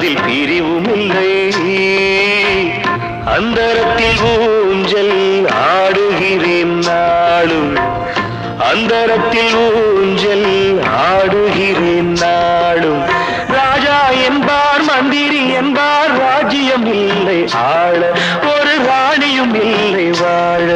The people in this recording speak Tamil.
அதில் பிரிவும் இல்லை. அந்தரத்தில் ஊஞ்சல் ஆடுகிறேன் நாளும், அந்தரத்தில் ஊஞ்சல் ஆடுகிறேன் நாளும். ராஜா என்பார் மந்திரி என்பார் ராஜ்யம் இல்லை ஆள, ஒரு ராணியும் இல்லை வாழ.